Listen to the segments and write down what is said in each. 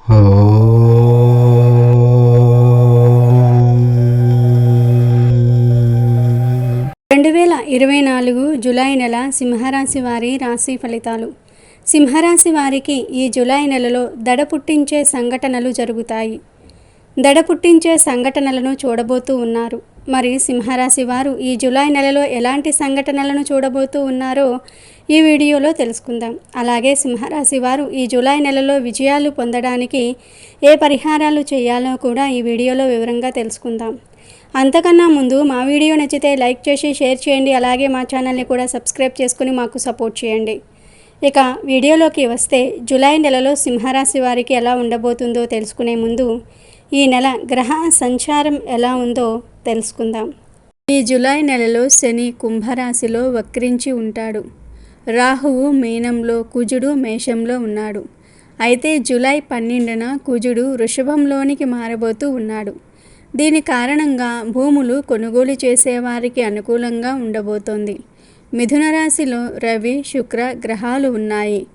2024 July నెల సింహరాశి వారి రాశి ఫలితాలు. సింహరాశి వారికి ఈ జూలై నెలలో దడ పుట్టించే సంఘటనలు జరుగుతాయి. దడ పుట్టించే సంఘటనలను చూడబోతూ ఉన్నారు. మరి సింహరాశి వారు ఈ జూలై నెలలో ఎలాంటి సంఘటనలను చూడబోతూ ఉన్నారో ఈ వీడియోలో తెలుసుకుందాం. అలాగే సింహరాశి వారు ఈ జూలై నెలలో విజయాలు పొందడానికి ఏ పరిహారాలు చేయాలో కూడా ఈ వీడియోలో వివరంగా తెలుసుకుందాం. అంతకన్నా ముందు మా వీడియో నచ్చితే లైక్ చేసి షేర్ చేయండి. అలాగే మా ఛానల్ని కూడా సబ్స్క్రైబ్ చేసుకుని మాకు సపోర్ట్ చేయండి. ఇక వీడియోలోకి వస్తే జూలై నెలలో సింహరాశి వారికి ఎలా ఉండబోతుందో తెలుసుకునే ముందు ఈ నెల గ్రహ సంచారం ఎలా ఉందో తెలుసుకుందాం. ఈ జూలై నెలలో శని కుంభరాశిలో వక్రించి ఉంటాడు. రాహువు మీనంలో, కుజుడు మేషంలో ఉన్నాడు. అయితే జూలై 12న కుజుడు వృషభంలోనికి మారబోతూ ఉన్నాడు. దీని కారణంగా భూములు కొనుగోలు చేసేవారికి అనుకూలంగా ఉండబోతోంది. మిథున రాశిలో రవి, శుక్ర గ్రహాలు ఉన్నాయి.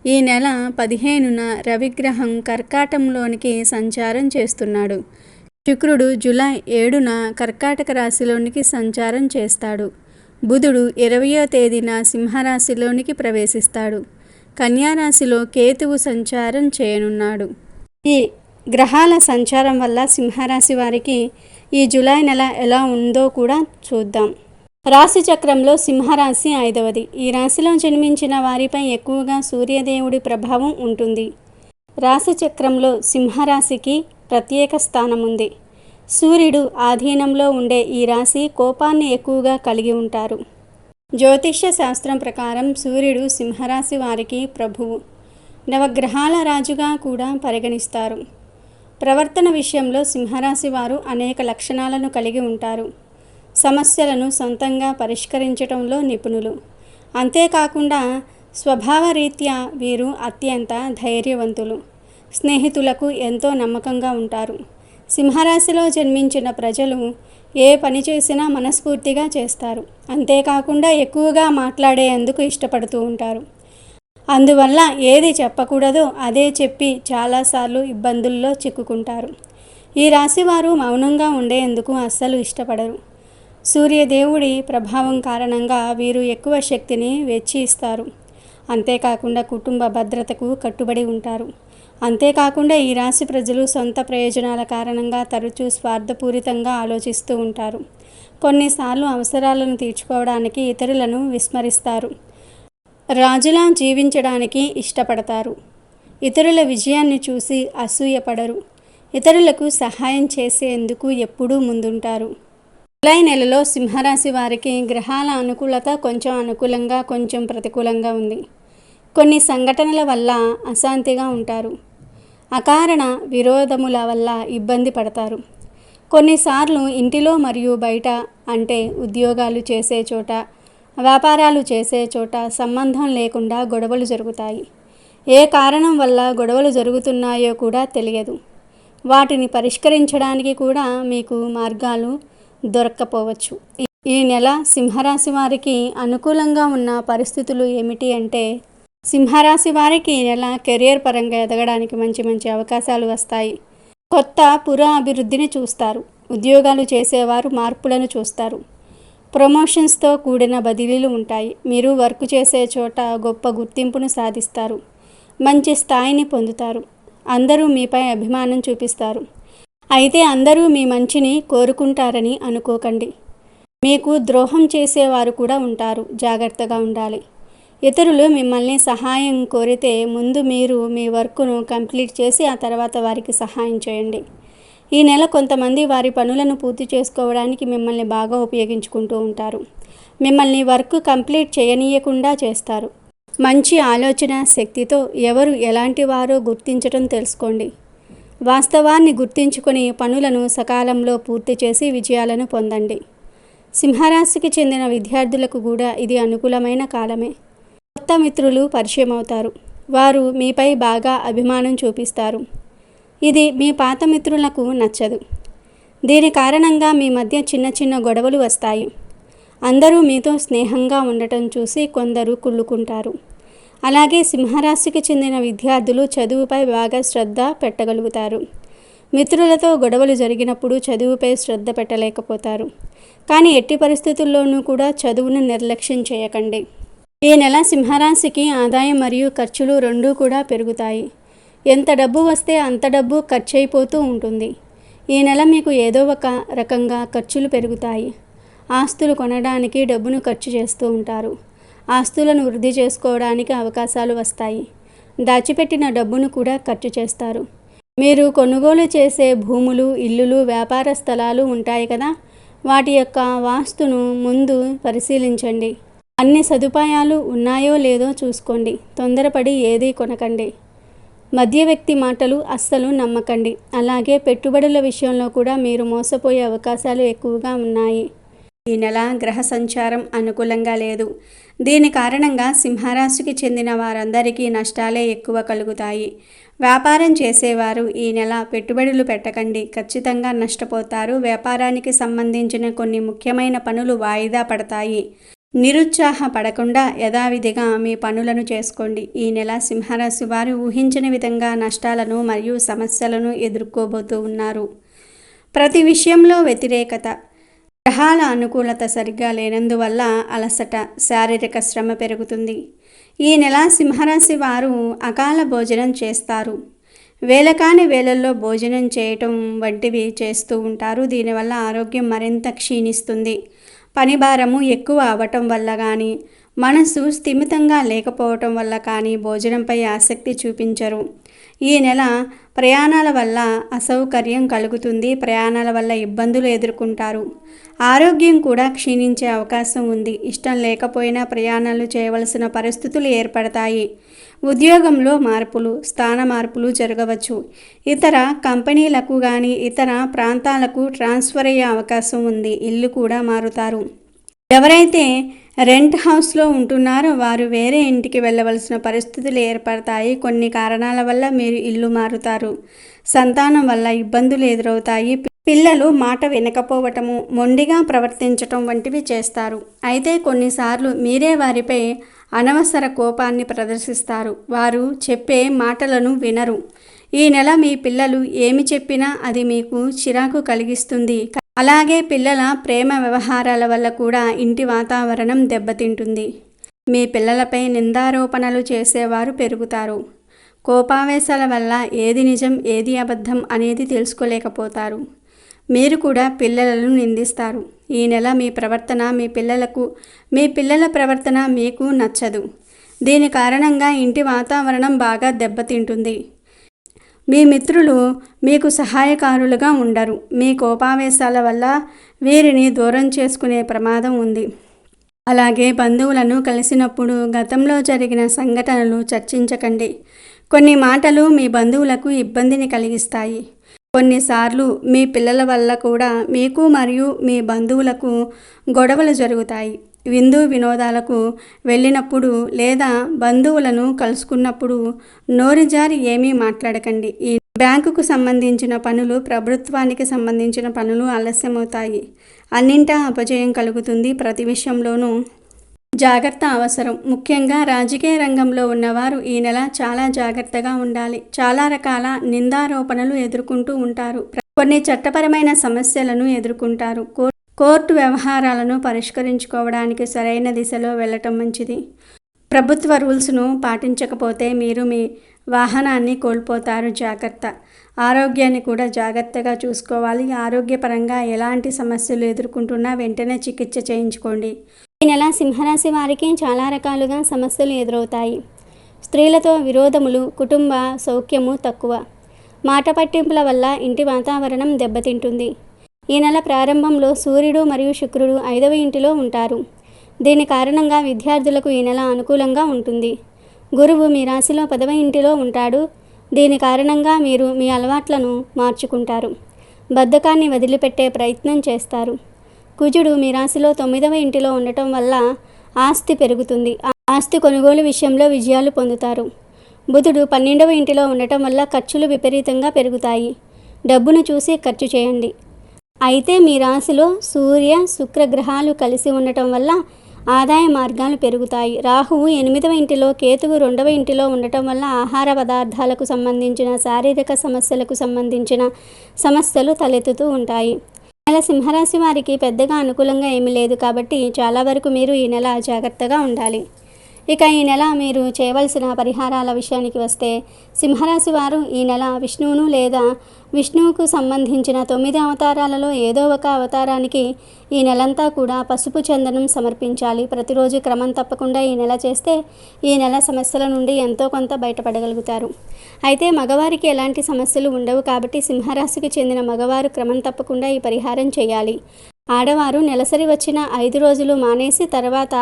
ఈ నెల 15న రవిగ్రహం కర్కాటంలోనికి సంచారం చేస్తున్నాడు. శుక్రుడు జూలై 7న కర్కాటక రాశిలోనికి సంచారం చేస్తాడు. బుధుడు 20వ తేదీన సింహరాశిలోనికి ప్రవేశిస్తాడు. కన్యారాశిలో కేతువు సంచారం చేయనున్నాడు. ఈ గ్రహాల సంచారం వల్ల సింహరాశి వారికి ఈ జూలై నెల ఎలా ఉందో కూడా చూద్దాం. రాశి చక్రంలో సింహరాశి 5వది. ఈ రాశిలో జన్మించిన వారిపై ఎక్కువగా సూర్యదేవుడి ప్రభావం ఉంటుంది. రాశి చక్రంలో సింహరాశికి ప్రత్యేక స్థానం ఉంది. సూర్యుడు ఆధీనంలో ఉండే ఈ రాశి కోపాన్ని ఎక్కువగా కలిగి ఉంటారు. జ్యోతిష్య శాస్త్రం ప్రకారం సూర్యుడు సింహరాశి వారికి ప్రభువు, నవగ్రహాల రాజుగా కూడా పరిగణిస్తారు. ప్రవర్తన విషయంలో సింహరాశి వారు అనేక లక్షణాలను కలిగి ఉంటారు. సమస్యలను సొంతంగా పరిష్కరించడంలో నిపుణులు. అంతేకాకుండా స్వభావరీత్యా వీరు అత్యంత ధైర్యవంతులు. స్నేహితులకు ఎంతో నమ్మకంగా ఉంటారు. సింహరాశిలో జన్మించిన ప్రజలు ఏ పని చేసినా మనస్ఫూర్తిగా చేస్తారు. అంతేకాకుండా ఎక్కువగా మాట్లాడేందుకు ఇష్టపడుతూ ఉంటారు. అందువల్ల ఏది చెప్పకూడదో అదే చెప్పి చాలాసార్లు ఇబ్బందుల్లో చిక్కుకుంటారు. ఈ రాశివారు మౌనంగా ఉండేందుకు అస్సలు ఇష్టపడరు. సూర్యదేవుడి ప్రభావం కారణంగా వీరు ఎక్కువ శక్తిని వెచ్చిస్తారు. అంతేకాకుండా కుటుంబ భద్రతకు కట్టుబడి ఉంటారు. అంతేకాకుండా ఈ రాశి ప్రజలు సొంత ప్రయోజనాల కారణంగా తరచూ స్వార్థపూరితంగా ఆలోచిస్తూ ఉంటారు. కొన్నిసార్లు అవసరాలను తీర్చుకోవడానికి ఇతరులను విస్మరిస్తారు. రాజులా జీవించడానికి ఇష్టపడతారు. ఇతరుల విజయాన్ని చూసి అసూయపడరు. ఇతరులకు సహాయం చేసేందుకు ఎప్పుడూ ముందుంటారు. జూలై నెలలో సింహరాశి వారికి గ్రహాల అనుకూలత కొంచెం అనుకూలంగా, కొంచెం ప్రతికూలంగా ఉంది. కొన్ని సంఘటనల వల్ల అశాంతిగా ఉంటారు. అకారణ విరోధముల వల్ల ఇబ్బంది పడతారు. కొన్నిసార్లు ఇంటిలో మరియు బయట, అంటే ఉద్యోగాలు చేసే చోట, వ్యాపారాలు చేసే చోట సంబంధం లేకుండా గొడవలు జరుగుతాయి. ఏ కారణం వల్ల గొడవలు జరుగుతున్నాయో కూడా తెలియదు. వాటిని పరిష్కరించడానికి కూడా మీకు మార్గాలు దొరక్కపోవచ్చు. ఈ నెల సింహరాశి వారికి అనుకూలంగా ఉన్న పరిస్థితులు ఏమిటి అంటే, సింహరాశి వారికి ఈ నెల కెరియర్ పరంగా ఎదగడానికి మంచి అవకాశాలు వస్తాయి. కొత్త అభివృద్ధిని చూస్తారు. ఉద్యోగాలు చేసేవారు మార్పులను చూస్తారు. ప్రమోషన్స్తో కూడిన బదిలీలు ఉంటాయి. మీరు వర్క్ చేసే చోట గొప్ప గుర్తింపును సాధిస్తారు. మంచి స్థాయిని పొందుతారు. అందరూ మీపై అభిమానం చూపిస్తారు. అయితే అందరూ మీ మంచిని కోరుకుంటారని అనుకోకండి. మీకు ద్రోహం చేసేవారు కూడా ఉంటారు. జాగ్రత్తగా ఉండాలి. ఇతరులు మిమ్మల్ని సహాయం కోరితే ముందు మీరు మీ వర్క్ను కంప్లీట్ చేసి ఆ తర్వాత వారికి సహాయం చేయండి. ఈ నెల కొంతమంది వారి పనులను పూర్తి చేసుకోవడానికి మిమ్మల్ని బాగా ఉపయోగించుకుంటూ ఉంటారు. మిమ్మల్ని వర్క్ కంప్లీట్ చేయనీయకుండా చేస్తారు. మంచి ఆలోచన శక్తితో ఎవరు ఎలాంటి వారో గుర్తించడం తెలుసుకోండి. వాస్తవాన్ని గుర్తించుకొని పనులను సకాలంలో పూర్తి చేసి విజయాలను పొందండి. సింహరాశికి చెందిన విద్యార్థులకు కూడా ఇది అనుకూలమైన కాలమే. కొత్త మిత్రులు పరిచయం అవుతారు. వారు మీపై బాగా అభిమానం చూపిస్తారు. ఇది మీ పాత మిత్రులకు నచ్చదు. దీని కారణంగా మీ మధ్య చిన్న గొడవలు వస్తాయి. అందరూ మీతో స్నేహంగా ఉండటం చూసి కొందరు కుళ్ళుకుంటారు. అలాగే సింహరాశికి చెందిన విద్యార్థులు చదువుపై బాగా శ్రద్ధ పెట్టగలుగుతారు. మిత్రులతో గొడవలు జరిగినప్పుడు చదువుపై శ్రద్ధ పెట్టలేకపోతారు. కానీ ఎట్టి పరిస్థితుల్లోనూ కూడా చదువును నిర్లక్ష్యం చేయకండి. ఈ నెల సింహరాశికి ఆదాయం మరియు ఖర్చులు రెండూ కూడా పెరుగుతాయి. ఎంత డబ్బు వస్తే అంత డబ్బు ఖర్చు అయిపోతూ ఉంటుంది. ఈ నెల మీకు ఏదో ఒక రకంగా ఖర్చులు పెరుగుతాయి. ఆస్తులు కొనడానికి డబ్బును ఖర్చు చేస్తూ ఉంటారు. ఆస్తులను వృద్ధి చేసుకోవడానికి అవకాశాలు వస్తాయి. దాచిపెట్టిన డబ్బును కూడా ఖర్చు చేస్తారు. మీరు కొనుగోలు చేసే భూములు, ఇల్లులు, వ్యాపార స్థలాలు ఉంటాయి కదా, వాటి యొక్క వాస్తును ముందు పరిశీలించండి. అన్ని సదుపాయాలు ఉన్నాయో లేదో చూసుకోండి. తొందరపడి ఏదీ కొనకండి. మధ్య వ్యక్తి మాటలు అస్సలు నమ్మకండి. అలాగే పెట్టుబడుల విషయంలో కూడా మీరు మోసపోయే అవకాశాలు ఎక్కువగా ఉన్నాయి. ఈ నెల గ్రహ సంచారం అనుకూలంగా లేదు. దీని కారణంగా సింహరాశికి చెందిన వారందరికీ నష్టాలే ఎక్కువ కలుగుతాయి. వ్యాపారం చేసేవారు ఈ నెల పెట్టుబడులు పెట్టకండి, ఖచ్చితంగా నష్టపోతారు. వ్యాపారానికి సంబంధించిన కొన్ని ముఖ్యమైన పనులు వాయిదా పడతాయి. నిరుత్సాహపడకుండా యథావిధిగా మీ పనులను చేసుకోండి. ఈ నెల సింహరాశి వారు ఊహించని విధంగా నష్టాలను మరియు సమస్యలను ఎదుర్కోబోతూ ఉన్నారు. ప్రతి విషయంలో వ్యతిరేకత, గ్రహాల అనుకూలత సరిగ్గా లేనందువల్ల అలసట, శారీరక శ్రమ పెరుగుతుంది. ఈ నెల సింహరాశి వారు అకాల భోజనం చేస్తారు. వేళకాని వేళల్లో భోజనం చేయటం వంటివి చేస్తూ ఉంటారు. దీనివల్ల ఆరోగ్యం మరింత క్షీణిస్తుంది. పని భారము ఎక్కువ అవ్వటం వల్ల కానీ, మనసు స్థిమితంగా లేకపోవటం వల్ల కానీ భోజనంపై ఆసక్తి చూపించరు. ఈ నెల ప్రయాణాల వల్ల అసౌకర్యం కలుగుతుంది. ప్రయాణాల వల్ల ఇబ్బందులు ఎదుర్కొంటారు. ఆరోగ్యం కూడా క్షీణించే అవకాశం ఉంది. ఇష్టం లేకపోయినా ప్రయాణాలు చేయవలసిన పరిస్థితులు ఏర్పడతాయి. ఉద్యోగంలో మార్పులు, స్థాన మార్పులు జరగవచ్చు. ఇతర కంపెనీలకు కానీ ఇతర ప్రాంతాలకు ట్రాన్స్ఫర్ అయ్యే అవకాశం ఉంది. ఇల్లు కూడా మారుతారు. ఎవరైతే రెంట్ హౌస్లో ఉంటున్నారో వారు వేరే ఇంటికి వెళ్ళవలసిన పరిస్థితులు ఏర్పడతాయి. కొన్ని కారణాల వల్ల మీరు ఇల్లు మారుతారు. సంతానం వల్ల ఇబ్బందులు ఎదురవుతాయి. పిల్లలు మాట వినకపోవటము, మొండిగా ప్రవర్తించటం వంటివి చేస్తారు. అయితే కొన్నిసార్లు మీరే వారిపై అనవసర కోపాన్ని ప్రదర్శిస్తారు. వారు చెప్పే మాటలను వినరు. ఈ నెల మీ పిల్లలు ఏమి చెప్పినా అది మీకు చిరాకు కలిగిస్తుంది. అలాగే పిల్లల ప్రేమ వ్యవహారాల వల్ల కూడా ఇంటి వాతావరణం దెబ్బతింటుంది. మీ పిల్లలపై నిందారోపణలు చేసేవారు పెరుగుతారు. కోపావేశాల వల్ల ఏది నిజం ఏది అబద్ధం అనేది తెలుసుకోలేకపోతారు. మీరు కూడా పిల్లలను నిందిస్తారు. ఈ నెల మీ ప్రవర్తన మీ పిల్లల ప్రవర్తన మీకు నచ్చదు. దీని కారణంగా ఇంటి వాతావరణం బాగా దెబ్బతింటుంది. మీ మిత్రులు మీకు సహాయకారులుగా ఉండరు. మీ కోపావేశాల వల్ల వీరిని దూరం చేసుకునే ప్రమాదం ఉంది. అలాగే బంధువులను కలిసినప్పుడు గతంలో జరిగిన సంఘటనలు చర్చించకండి. కొన్ని మాటలు మీ బంధువులకు ఇబ్బందిని కలిగిస్తాయి. కొన్నిసార్లు మీ పిల్లల వల్ల కూడా మీకు మరియు మీ బంధువులకు గొడవలు జరుగుతాయి. విందు వినోదాలకు వెళ్ళినప్పుడు లేదా బంధువులను కలుసుకున్నప్పుడు నోరుజారి ఏమీ మాట్లాడకండి. ఈ బ్యాంకుకు సంబంధించిన పనులు, ప్రభుత్వానికి సంబంధించిన పనులు ఆలస్యమవుతాయి. అన్నింటా అపజయం కలుగుతుంది. ప్రతి విషయంలోనూ జాగ్రత్త అవసరం. ముఖ్యంగా రాజకీయ రంగంలో ఉన్నవారు ఈ నెల చాలా జాగ్రత్తగా ఉండాలి. చాలా రకాల నిందారోపణలు ఎదుర్కొంటూ ఉంటారు. కొన్ని చట్టపరమైన సమస్యలను ఎదుర్కొంటారు. కోర్టు వ్యవహారాలను పరిష్కరించుకోవడానికి సరైన దిశలో వెళ్ళటం మంచిది. ప్రభుత్వ రూల్స్ను పాటించకపోతే మీరు మీ వాహనాన్ని కోల్పోతారు. జాగ్రత్త. ఆరోగ్యాన్ని కూడా జాగ్రత్తగా చూసుకోవాలి. ఆరోగ్యపరంగా ఎలాంటి సమస్యలు ఎదుర్కొంటున్నా వెంటనే చికిత్స చేయించుకోండి. ఈ నెల సింహరాశి వారికి చాలా రకాలుగా సమస్యలు ఎదురవుతాయి. స్త్రీలతో విరోధములు, కుటుంబ సౌఖ్యము తక్కువ, మాట పట్టింపుల వల్ల ఇంటి వాతావరణం దెబ్బతింటుంది. ఈ నెల ప్రారంభంలో సూర్యుడు మరియు శుక్రుడు 5వ ఇంటిలో ఉంటారు. దీని కారణంగా విద్యార్థులకు ఈ నెల అనుకూలంగా ఉంటుంది. గురువు మీ రాశిలో 10వ ఇంటిలో ఉంటాడు. దీని కారణంగా మీరు మీ అలవాట్లను మార్చుకుంటారు. బద్ధకాన్ని వదిలిపెట్టే ప్రయత్నం చేస్తారు. కుజుడు మీ రాశిలో 9వ ఇంటిలో ఉండటం వల్ల ఆస్తి పెరుగుతుంది. ఆస్తి కొనుగోలు విషయంలో విజయాలు పొందుతారు. బుధుడు 12వ ఇంటిలో ఉండటం వల్ల ఖర్చులు విపరీతంగా పెరుగుతాయి. డబ్బును చూసి ఖర్చు చేయండి. అయితే మీ రాశిలో సూర్య శుక్ర గ్రహాలు కలిసి ఉండటం వల్ల ఆదాయ మార్గాలు పెరుగుతాయి. రాహువు 8వ ఇంటిలో, కేతువు 2వ ఇంటిలో ఉండటం వల్ల ఆహార పదార్థాలకు సంబంధించిన, శారీరక సమస్యలకు సంబంధించిన సమస్యలు తలెత్తుతూ ఉంటాయి. ఈ నెల సింహరాశి వారికి పెద్దగా అనుకూలంగా ఏమీ లేదు కాబట్టి చాలా వరకు మీరు ఈ నెల జాగ్రత్తగా ఉండాలి. ఇక ఈ నెల మీరు చేయవలసిన పరిహారాల విషయానికి వస్తే, సింహరాశి వారు ఈ నెల విష్ణువును లేదా విష్ణువుకు సంబంధించిన 9 అవతారాలలో ఏదో ఒక అవతారానికి ఈ నెలంతా కూడా పసుపు చందనం సమర్పించాలి. ప్రతిరోజు క్రమం తప్పకుండా ఈ నెల చేస్తే ఈ నెల సమస్యల నుండి ఎంతో కొంత బయటపడగలుగుతారు. అయితే మగవారికి ఎలాంటి సమస్యలు ఉండవు కాబట్టి సింహరాశికి చెందిన మగవారు క్రమం తప్పకుండా ఈ పరిహారం చేయాలి. ఆడవారు నెలసరి వచ్చిన 5 రోజులు మానేసి తర్వాత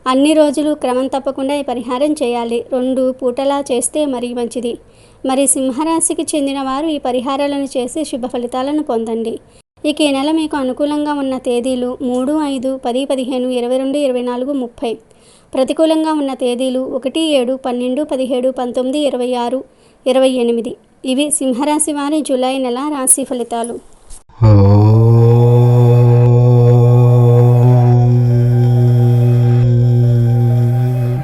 అన్ని రోజులు క్రమం తప్పకుండా ఈ పరిహారం చేయాలి. 2 పూటలా చేస్తే మరీ మంచిది. మరి సింహరాశికి చెందిన వారు ఈ పరిహారాలను చేసి శుభ ఫలితాలను పొందండి. ఇక ఈ నెల మీకు అనుకూలంగా ఉన్న తేదీలు 3, 5, 10, 15, 22, 24, 30. ప్రతికూలంగా ఉన్న తేదీలు 1, 7, 12, 17, 19, 26, 28. ఇవి సింహరాశి వారి జూలై నెల రాశి ఫలితాలు.